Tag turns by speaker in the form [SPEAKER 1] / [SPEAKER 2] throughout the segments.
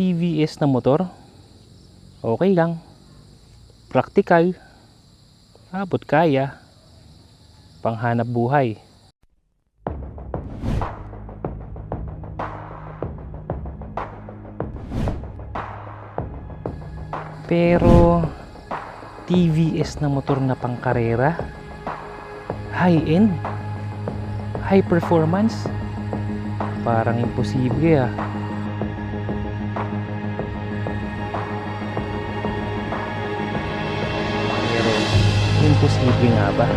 [SPEAKER 1] TVS na motor. Okay lang. Praktikal. Abot kaya. Panghanap buhay. Pero TVS na motor na pangkarera, high-end, high performance, parang imposible ah. Pero imposible nga ba?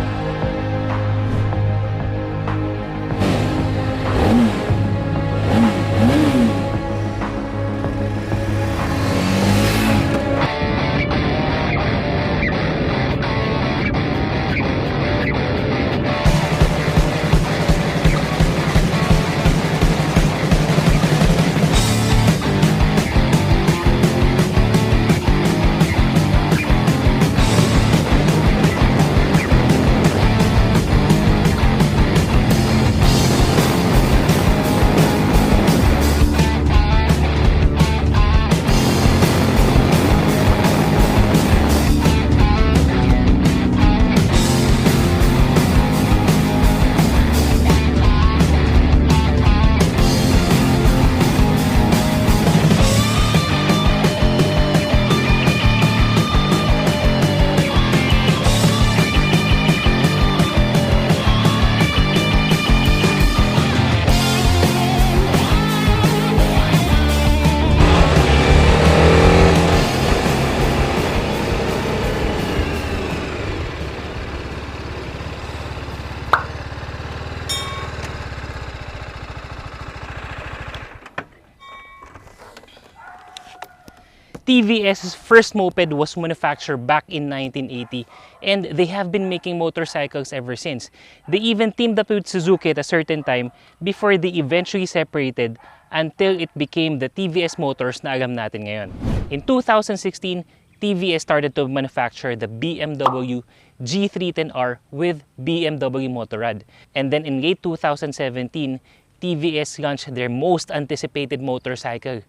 [SPEAKER 1] TVS's first moped was manufactured back in 1980 and they have been making motorcycles ever since. They even teamed up with Suzuki at a certain time before they eventually separated until it became the TVS Motors na alam natin ngayon. In 2016, TVS started to manufacture the BMW G310R with BMW Motorrad. And then in late 2017, TVS launched their most anticipated motorcycle,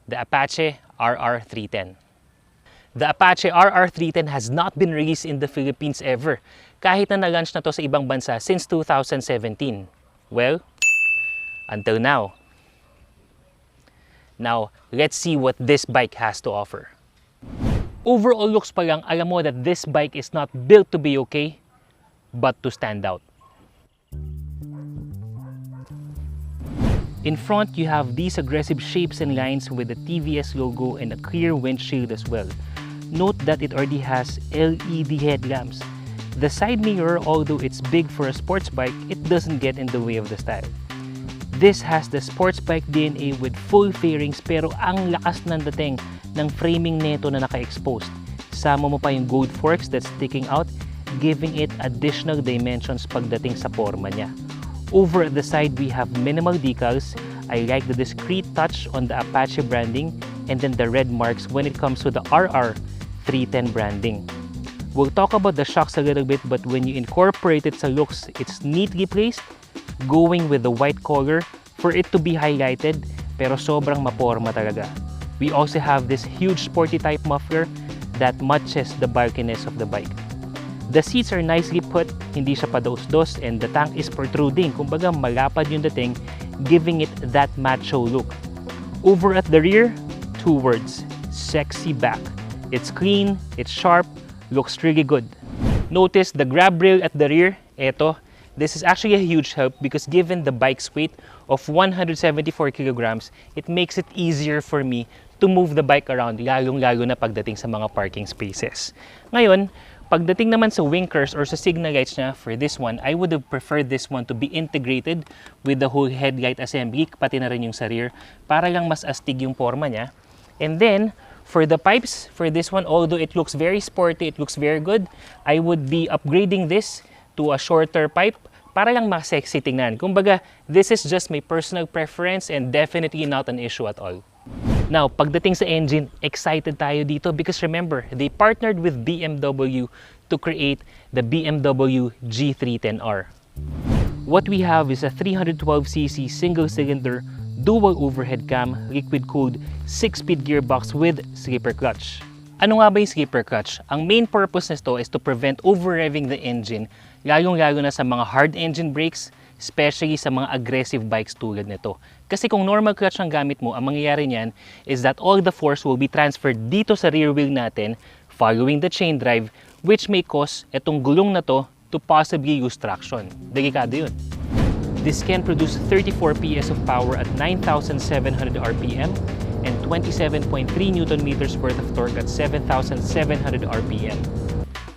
[SPEAKER 1] the Apache RR 310. The Apache RR 310 has not been released in the Philippines ever, kahit na na-launch na to sa ibang bansa since 2017. Well, until now. Now, let's see what this bike has to offer. Overall looks pa lang, alam mo that this bike is not built to be okay, but to stand out. In front, you have these aggressive shapes and lines with the TVS logo and a clear windshield as well. Note that it already has LED headlamps. The side mirror, although it's big for a sports bike, it doesn't get in the way of the style. This has the sports bike DNA with full fairings pero ang lakas ng dating ng framing neto na naka-exposed. Sama mo pa yung gold forks that's sticking out, giving it additional dimensions pagdating sa forma niya. Over at the side, we have minimal decals. I like the discreet touch on the Apache branding and then the red marks when it comes to the RR 310 branding. We'll talk about the shocks a little bit, but when you incorporate it sa looks, it's neatly placed, going with the white color for it to be highlighted, pero sobrang maporma talaga. We also have this huge sporty type muffler that matches the bulkiness of the bike. The seats are nicely put, hindi siya pados-dos, and the tank is protruding. Kumbaga malapad yung dating, giving it that macho look. Over at the rear, two words, sexy back. It's clean, it's sharp, looks really good. Notice the grab rail at the rear, eto. This is actually a huge help because given the bike's weight of 174 kilograms, it makes it easier for me to move the bike around, lalong-lalo na pagdating sa mga parking spaces. Ngayon, pagdating naman sa winkers or sa signal lights niya, for this one, I would have preferred this one to be integrated with the whole headlight assembly, pati na rin yung sa rear, para lang mas astig yung forma niya. And then, for the pipes, for this one, although it looks very sporty, it looks very good, I would be upgrading this to a shorter pipe para lang mas sexy tingnan. Kumbaga, this is just my personal preference and definitely not an issue at all. Now, pagdating sa engine, excited tayo dito because remember, they partnered with BMW to create the BMW G310R. What we have is a 312cc single-cylinder dual overhead cam, liquid-cooled 6-speed gearbox with slipper clutch. Ano nga ba yung slipper clutch? Ang main purpose nito is to prevent over-revving the engine, lalong-lalo na sa mga hard engine brakes, especially sa mga aggressive bikes tulad nito. Kasi kung normal clutch ang gamit mo, ang mangyayari niyan is that all the force will be transferred dito sa rear wheel natin following the chain drive, which may cause itong gulong na to possibly lose traction. Delikado yun. This can produce 34 PS of power at 9,700 RPM and 27.3 Newton meters worth of torque at 7,700 RPM.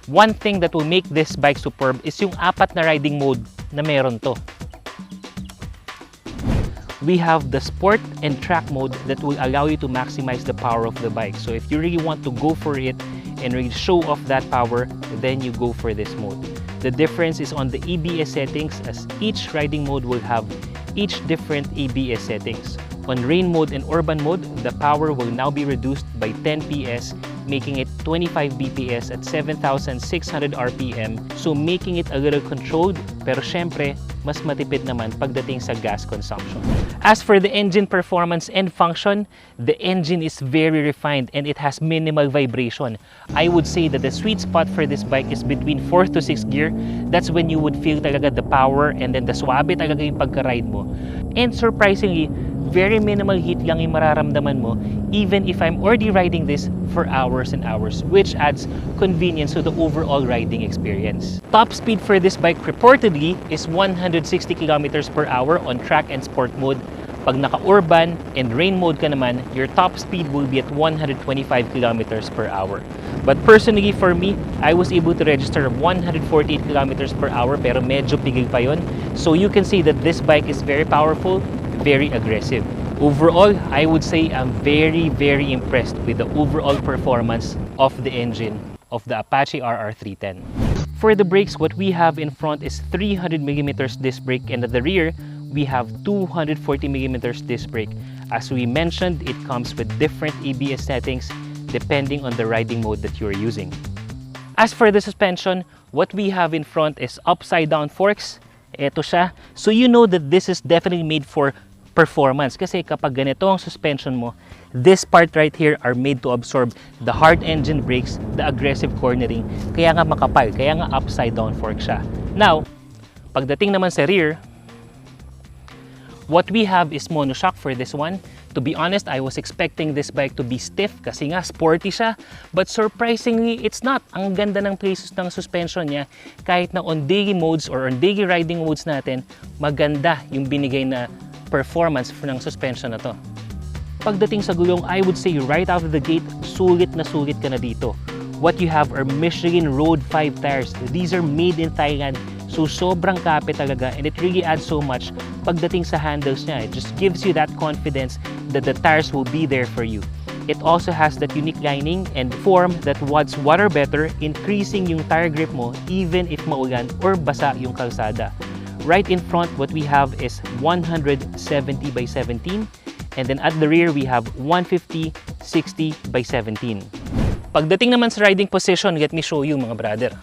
[SPEAKER 1] One thing that will make this bike superb is yung 4 na riding mode na meron to. We have the sport and track mode that will allow you to maximize the power of the bike. So if you really want to go for it and really show off that power, then you go for this mode. The difference is on the ABS settings, as each riding mode will have each different ABS settings. On rain mode and urban mode, the power will now be reduced by 10 PS, making it 25 BPS at 7,600 RPM, so making it a little controlled, pero syempre, mas matipid naman pagdating sa gas consumption. As for the engine performance and function, the engine is very refined and it has minimal vibration. I would say that the sweet spot for this bike is between 4th to 6th gear. That's when you would feel talaga the power and then the swabe talaga yung pagka-ride mo. And surprisingly, very minimal heat lang yung mararamdaman mo even if I'm already riding this for hours and hours, which adds convenience to the overall riding experience. Top speed for this bike reportedly is 160 kilometers per hour on track and sport mode. Pag naka-urban and rain mode ka naman, your top speed will be at 125 kilometers per hour. But personally for me, I was able to register 148 kilometers per hour pero medyo pigil pa yun. So you can see that this bike is very powerful, very aggressive. Overall, I would say I'm very impressed with the overall performance of the engine of the Apache RR 310. For the brakes, what we have in front is 300mm disc brake, and at the rear, we have 240mm disc brake. As we mentioned, it comes with different ABS settings depending on the riding mode that you're using. As for the suspension, what we have in front is upside down forks. Ito siya. So you know that this is definitely made for performance. Kasi kapag ganito ang suspension mo, this part right here are made to absorb the hard engine brakes, the aggressive cornering. Kaya nga makapal, kaya nga upside down fork siya. Now, pagdating naman sa rear, what we have is monoshock for this one. To be honest, I was expecting this bike to be stiff kasi nga sporty siya. But surprisingly, it's not. Ang ganda ng places ng suspension niya. Kahit na on daily modes or on daily riding modes natin, maganda yung binigay na performance ng suspension na to. Pagdating sa gulong, I would say right out of the gate, sulit na sulit ka na dito. What you have are Michelin Road 5 tires. These are made in Thailand. So sobrang kapit talaga, and it really adds so much pagdating sa handles niya. It just gives you that confidence that the tires will be there for you. It also has that unique lining and form that wads water better, increasing yung tire grip mo even if maulan or basa yung kalsada. Right in front, what we have is 170 by 17, and then at the rear we have 150 60 by 17. Pagdating naman sa riding position, let me show you mga brother.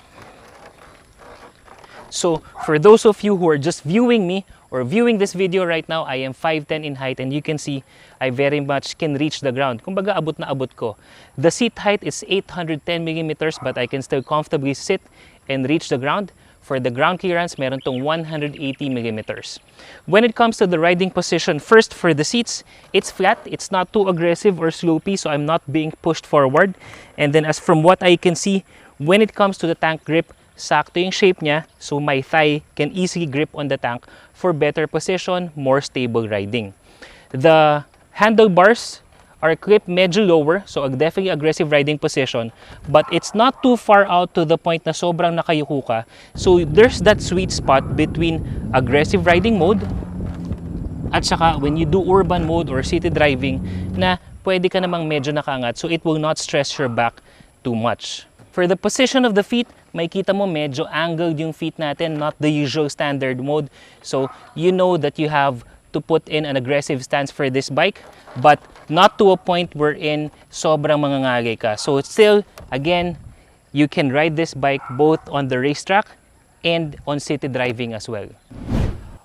[SPEAKER 1] So for those of you who are just viewing me or viewing this video right now, I am 5'10" in height, and you can see I very much can reach the ground. Kumbaga abot na abot ko. The seat height is 810mm, but I can still comfortably sit and reach the ground. For the ground clearance, meron tong 180mm. When it comes to the riding position, first for the seats, it's flat. It's not too aggressive or slopey, so I'm not being pushed forward. And then as from what I can see, when it comes to the tank grip, sakto yung shape niya, so my thigh can easily grip on the tank for better position, more stable riding. The handlebars are clipped medyo lower, so definitely aggressive riding position, but it's not too far out to the point na sobrang nakayuko ka. So there's that sweet spot between aggressive riding mode at saka when you do urban mode or city driving na pwede ka namang medyo nakaangat, so it will not stress your back too much. For the position of the feet, makita mo medyo angled yung feet natin, not the usual standard mode. So you know that you have to put in an aggressive stance for this bike, but not to a point wherein sobrang mangangagay ka. So still, again, you can ride this bike both on the racetrack and on city driving as well.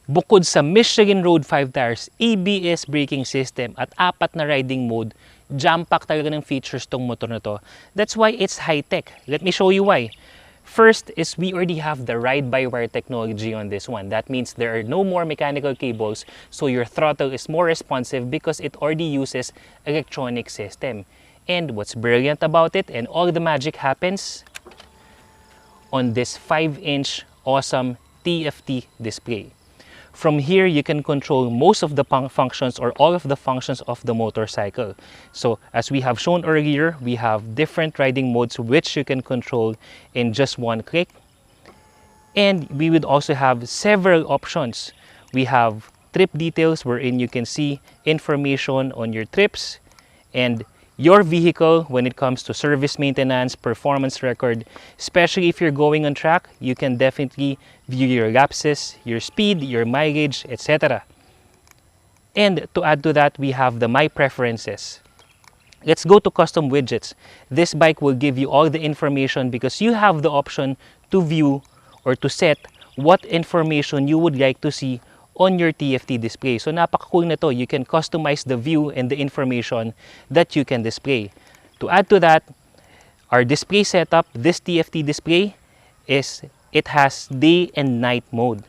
[SPEAKER 1] Bukod sa Michelin Road 5 tires, ABS braking system at 4 na riding mode, jam-pack talaga ng features tong motor na to. That's why it's high-tech. Let me show you why. First is we already have the ride-by-wire technology on this one. That means there are no more mechanical cables, so your throttle is more responsive because it already uses electronic system. And what's brilliant about it, and all the magic happens on this 5-inch awesome TFT display. From here, you can control most of the functions or all of the functions of the motorcycle. So as we have shown earlier, we have different riding modes which you can control in just one click. And we would also have several options. We have trip details wherein you can see information on your trips and your vehicle when it comes to service maintenance, performance record. Especially if you're going on track, you can definitely view your lapses, your speed, your mileage, etc. And to add to that, we have the My Preferences. Let's go to custom widgets. This bike will give you all the information because you have the option to view or to set what information you would like to see on your TFT display. So napaka-cool na to. You can customize the view and the information that you can display. To add to that, our display setup, this TFT display, it has day and night mode.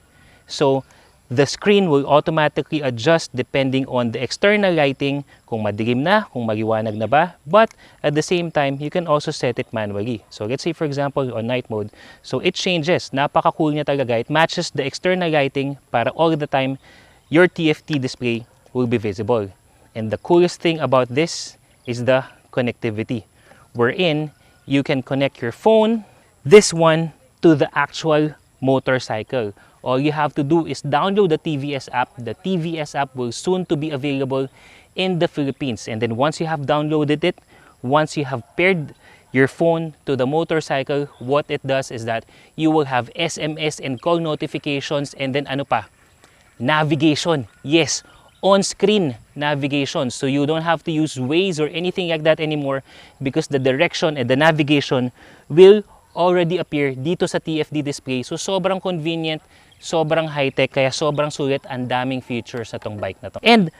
[SPEAKER 1] So the screen will automatically adjust depending on the external lighting, kung madilim na, kung maliwanag na ba. But at the same time, you can also set it manually. So let's say for example on night mode, so it changes. Napaka-cool niya talaga. It matches the external lighting para all the time your TFT display will be visible. And the coolest thing about this is the connectivity, wherein you can connect your phone, this one, to the actual motorcycle. All you have to do is download the TVS app. The TVS app will soon to be available in the Philippines. And then once you have downloaded it, once you have paired your phone to the motorcycle, what it does is that you will have SMS and call notifications, and then ano pa? Navigation. Yes, on-screen navigation. So you don't have to use Waze or anything like that anymore because the direction and the navigation will already appear dito sa TFT display. So sobrang convenient, sobrang high-tech, kaya sobrang sulit, ang daming features na tong bike na to. And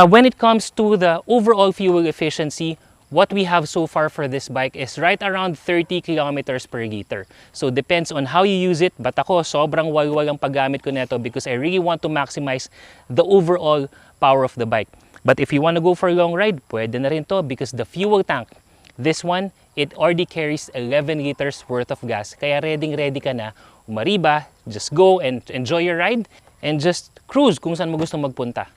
[SPEAKER 1] when it comes to the overall fuel efficiency, what we have so far for this bike is right around 30 kilometers per liter. So depends on how you use it, but ako sobrang walwal ang paggamit ko nito because I really want to maximize the overall power of the bike. But if you want to go for a long ride, pwede na rin to because the fuel tank, this one, it already carries 11 liters worth of gas. Kaya ready ka na umariba, just go and enjoy your ride and just cruise kung saan mo gusto magpunta.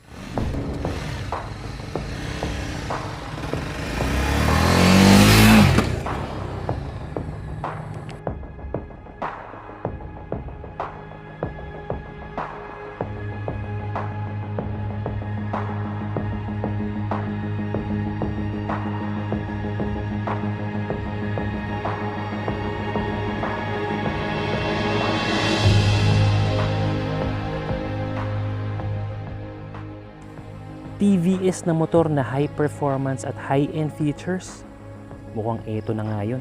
[SPEAKER 1] TVS na motor na high performance at high-end features, mukhang ito na nga yun.